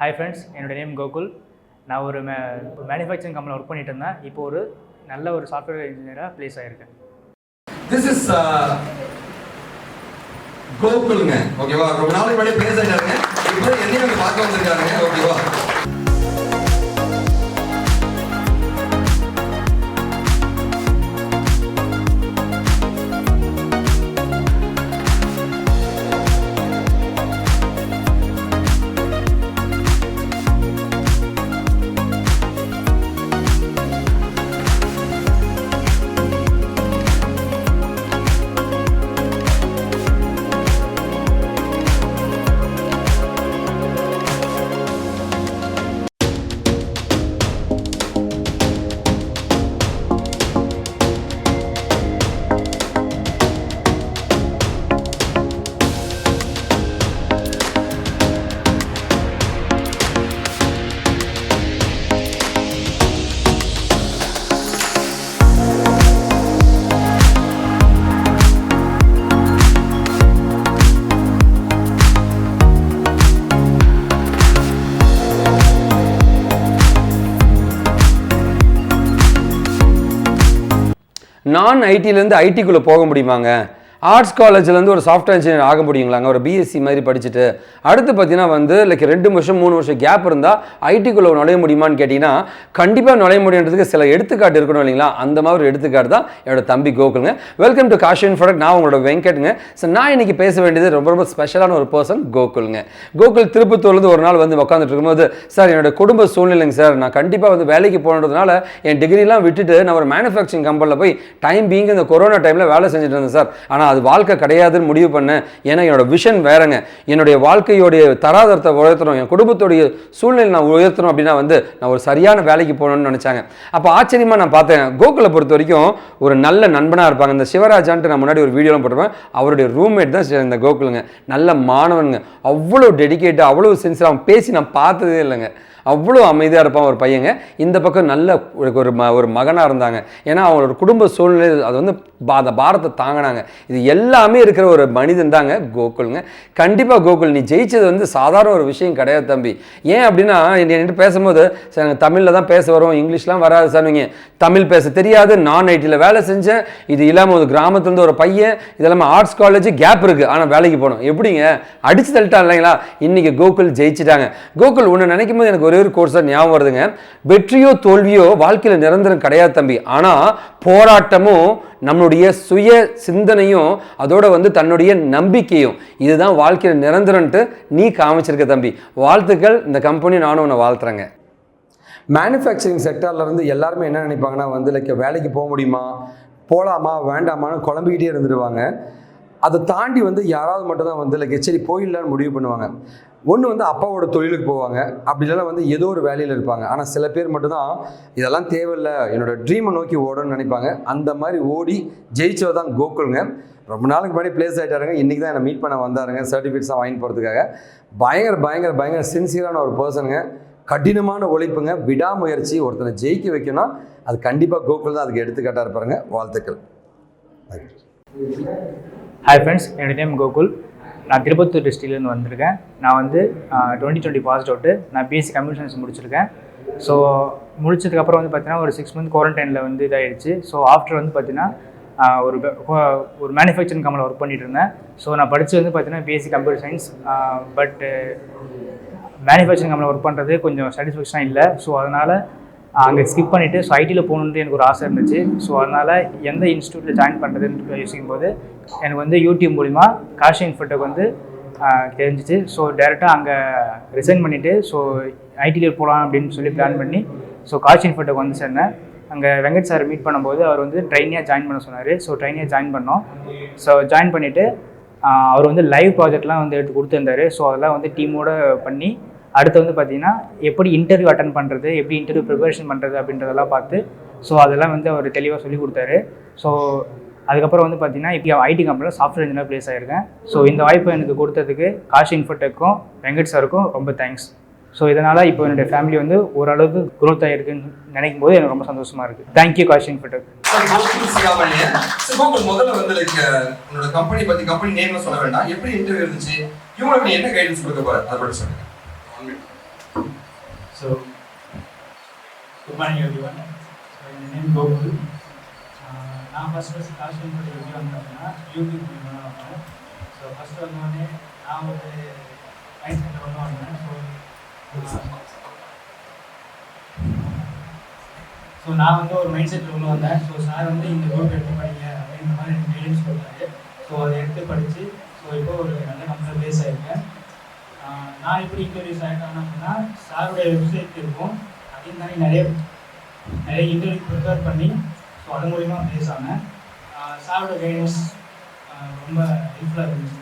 Hi friends, என்னோட name Gokul. நான் ஒரு மேனுஃபேக்சரிங் கம்பெனியில் ஒர்க் பண்ணிட்டு இருந்தேன். இப்போ ஒரு நல்ல ஒரு சாஃப்ட்வேர் இன்ஜினியராக ப்ளேஸ் ஆகிருக்கேன். This is கோகுல்ங்க. ஓகேவா? ரொம்ப நாளைக்கு முன்னாடி ப்ளேஸ் ஆகிட்டாருங்க. இப்போ என்னையும் பார்க்க வந்திருக்காருங்க. ஓகேவா? நான் ஐடியிலேருந்து ஐடிக்குள்ளே போக முடியுமாங்க? ஆர்ட்ஸ் காலேஜ்லேருந்து ஒரு சாஃப்ட்வேர் இன்ஜினியர் ஆக முடியுங்களாங்க? ஒரு பிஎஸ்சி மாதிரி படிச்சுட்டு அடுத்து பார்த்தீங்கன்னா லைக் 2 வருஷம் 3 வருஷம் கேப் இருந்தால் ஐடிக்குள்ளே நுழைய முடியுமான்னு கேட்டிங்கன்னா கண்டிப்பாக நுழைய முடியுன்றதுக்கு சில எடுத்துக்காட்டு இருக்கணும் இல்லைங்களா? அந்த மாதிரி ஒரு எடுத்துக்காட்டு தான் என்னோட தம்பி கோகுலுங்க. Welcome to Kashi Infotech. நான் உங்களோட வெங்கட்ங்க. ஸோ நான் இன்றைக்கி பேச வேண்டியது ரொம்ப ஸ்பெஷலான ஒரு பர்சன் கோகுலுங்க. கோகுல் திருப்பத்தூர்லேருந்து ஒரு நாள் உட்காந்துட்டு இருக்கும்போது, சார் என்னோட குடும்ப சூழ்நிலைங்க சார், நான் கண்டிப்பாக வேலைக்கு போனதுனால என் டிகிரிலாம் விட்டுட்டு நான் ஒரு மேனுஃபேக்சரிங் கம்பெனியில் போய் டைம் பீங் இந்த கொரோனா டைமில் வேலை செஞ்சுட்டு இருந்தேன் சார். ஆனால் அது வாழ்க்கை கிடையாதுன்னு முடிவு பண்ணேன். ஏன்னா என்னோட விஷன் வேறங்க. என்னுடைய வாழ்க்கையோடைய தராதரத்தை உயர்த்தணும், என் குடும்பத்துடைய சூழ்நிலை நான் உயர்த்தணும் அப்படின்னா நான் ஒரு சரியான வேலைக்கு போகணும்னு நினைச்சாங்க. அப்போ ஆச்சரியமா நான் பார்த்தேன், கோகுலை பொறுத்த வரைக்கும் ஒரு நல்ல நண்பனாக இருப்பாங்க. இந்த சிவராஜான்ட்டு நான் முன்னாடி ஒரு வீடியோலாம் போட்டிருப்பேன். அவருடைய ரூம்மேட் தான் இந்த கோகுலுங்க. நல்ல மாணவனுங்க, அவ்வளோ டெடிக்கேட்டாக, அவ்வளோ சின்சியராக. அவன் பேசி நான் பார்த்ததே இல்லைங்க. அவ்வளோ அமைதியாக இருப்பான் ஒரு பையங்க. இந்த பக்கம் நல்ல ஒரு மகனாக இருந்தாங்க. ஏன்னா அவங்களோட குடும்ப சூழ்நிலை அது அந்த பாரத்தை தாங்கினாங்க. இது எல்லாமே இருக்கிற ஒரு மனிதன் தாங்க கோகுலுங்க. கண்டிப்பாக கோகுல், நீ ஜெயிச்சது சாதாரண ஒரு விஷயம் கிடையாது தம்பி. ஏன் அப்படின்னா என்கிட்ட பேசும்போது, சார் எனக்கு தமிழில் தான் பேச வரும், இங்கிலீஷ்லாம் வராது சார். நீங்கள் தமிழ் பேச தெரியாது, நான் ஐடியில் வேலை செஞ்சேன், இது இல்லாமல் ஒரு கிராமத்துலேருந்து ஒரு பையன், இது இல்லாமல் ஆர்ட்ஸ் காலேஜ் கேப் இருக்குது, ஆனால் வேலைக்கு போகணும். எப்படிங்க அடிச்சு தள்ளிட்டா இல்லைங்களா? இன்றைக்கி கோகுல் ஜெயிச்சிட்டாங்க. கோகுல் ஒன்று நினைக்கும் போது எனக்கு ஒரே ஒரு கோர்ஸ் தான் ஞாபகம் வருதுங்க. வெற்றியோ தோல்வியோ வாழ்க்கையில் நிரந்தரம் கிடையாது தம்பி. ஆனால் போராட்டமும் நம்மளுடைய சுய சிந்தனையும் அதோட தன்னுடைய நம்பிக்கையும் இதுதான் வாழ்க்கையில் நிரந்தரம்ட்டு நீ காமிச்சிருக்க தம்பி. வாழ்த்துக்கள். இந்த கம்பெனி நானும் உன்னை வாழ்த்துறேங்க. மேனுஃபேக்சரிங் செக்டர்லேருந்து எல்லாருமே என்ன நினைப்பாங்கன்னா லைக் வேலைக்கு போக முடியுமா, போகலாமா வேண்டாமான்னு குழம்பிக்கிட்டே இருந்துடுவாங்க. அதை தாண்டி யாராவது மட்டும்தான் லைக் சரி போயிடலான்னு முடிவு பண்ணுவாங்க. ஒன்று அப்பாவோட தொழிலுக்கு போவாங்க, அப்படி இல்லைன்னா ஏதோ ஒரு வேலையில் இருப்பாங்க. ஆனால் சில பேர் மட்டும்தான் இதெல்லாம் தேவையில்லை, என்னோட ட்ரீமை நோக்கி ஓடணும்னு நினைப்பாங்க. அந்த மாதிரி ஓடி ஜெயிச்சவர் தான் கோகுலுங்க. ரொம்ப நாளுக்கு முன்னாடி ப்ளேஸ் ஆகிட்டாருங்க. இன்றைக்கி தான் என்னை மீட் பண்ண வந்தாருங்க, சர்டிஃபிகேட்ஸ்லாம் வாங்கி போகிறதுக்காக. பயங்கர சின்சியரான ஒரு பர்சனுங்க. கடினமான உழைப்புங்க, விடாமுயற்சி. ஒருத்தனை ஜெயிக்க வைக்கணும்னா அது கண்டிப்பாக கோகுல் தான் அதுக்கு எடுத்துக்காட்டாக இருப்பாருங்க. வாழ்த்துக்கள். ஹாய் ஃப்ரெண்ட்ஸ், என்னோட நேம் கோகுல். நான் திருப்பத்தூர் டிஸ்ட்ரிக்ட்லேருந்து வந்திருக்கேன். நான் 2020 பாஸ் அவுட்டு. நான் பிஎஸ்சி கம்ப்யூட்டர் சயின்ஸ் முடிச்சிருக்கேன். ஸோ முடிச்சதுக்கப்புறம் பார்த்தீங்கன்னா ஒரு 6 மந்த் குவாரண்டைனில் இதாகிடுச்சு. ஸோ ஆஃப்டர் பார்த்தீங்கன்னா ஒரு மேனுஃபேக்சரிங் கம்பெனியில் ஒர்க் பண்ணிட்டு இருந்தேன். ஸோ நான் படித்தது பார்த்தீங்கன்னா BSc computer science. But manufacturing கம்பெனியில் ஒர்க் பண்ணுறது கொஞ்சம் சாட்டிஸ்ஃபேக்ஷனாக இல்லை. ஸோ அதனால் அங்கே ஸ்கிப் பண்ணிவிட்டு ஸோ ஐடியில் போகணுன்ட்டு எனக்கு ஒரு ஆசை இருந்துச்சு. ஸோ அதனால் எந்த இன்ஸ்டியூட்டில் ஜாயின் பண்ணுறதுன்னு யோசிக்கும் போது எனக்கு யூடியூப் மூலிமா காஷி இன்ஃபோடெக் தெரிஞ்சிச்சு. ஸோ டேரெக்டாக அங்கே ரிசைன் பண்ணிவிட்டு ஸோ ஐடியில் போகலாம் அப்படின்னு சொல்லி பிளான் பண்ணி ஸோ காஷி இன்ஃபோடெக் சேர்ந்தேன். அங்கே வெங்கட் சார் மீட் பண்ணும்போது அவர் ட்ரைனியாக ஜாயின் பண்ண சொன்னார். ஸோ ட்ரைனியாக ஜாயின் பண்ணோம். ஸோ ஜாயின் பண்ணிவிட்டு அவர் லைவ் ப்ராஜெக்ட்லாம் எடுத்து கொடுத்துருந்தாரு. ஸோ அதெல்லாம் டீமோடு பண்ணி அடுத்து பார்த்தீங்கன்னா எப்படி இன்டர்வியூ அட்டன் பண்ணுறது, எப்படி இன்டர்வியூ ப்ரிப்பரேஷன் பண்ணுறது அப்படின்றதெல்லாம் பார்த்து ஸோ அதெல்லாம் அவர் தெளிவாக சொல்லி கொடுத்தாரு. ஸோ அதுக்கப்புறம் பார்த்தீங்கன்னா இப்போ ஐடி கம்பெனியில் சாஃப்ட்வேர் இன்ஜினியர் ப்ளேஸ் ஆகிருக்கேன். ஸோ இந்த வாய்ப்பை எனக்கு கொடுத்ததுக்கு காஷி இன்ஃபோடெக்கும் வெங்கட் சாருக்கும் ரொம்ப தேங்க்ஸ். ஸோ இதனால் இப்போ என்னுடைய ஃபேமிலி ஓரளவுக்கு க்ரோத் ஆகிருக்குன்னு நினைக்கும் போது எனக்கு ரொம்ப சந்தோஷமாக இருக்குது. Thank you Kashi Infotech. So, good morning everyone. So, my name is Gokul. நான் ஃபஸ்ட்டு Kaashiv InfoTech எப்படி வந்தேன் அப்படின்னா யூடியூப் மூலமாக தான் வந்தேன். ஸோ ஃபஸ்ட்டு வந்தோடனே நான் ஒரு மைண்ட் செட்டில் ஒன்று வந்தேன். ஸோ நான் வந்து ஒரு மைண்ட் செட்டில் ஒன்று வந்தேன். ஸோ சார் வந்து இந்த குரூப் எடுத்து படிங்க அப்படின்ற மாதிரி எனக்கு கைடன்ஸ் கொடுத்தாரு. ஸோ அதை எடுத்து படித்து ஸோ இப்போ ஒரு நல்ல கம்பெனியில் பேஸ் ஆகிருக்கேன். நான் எப்படி இன்டர்வியூஸ் ஆகிட்டேன் அப்படின்னா சாருடைய வெப்சைட் இருக்கும், அதையும் தாண்டி நிறைய இன்டர்வியூ ப்ரிப்பேர் பண்ணி ஸோ அது மூலிமா பேஸ் ஆனேன். சாரோட கைடன்ஸ் ரொம்ப ஹெல்ப்ஃபுல்லாக இருந்துச்சு.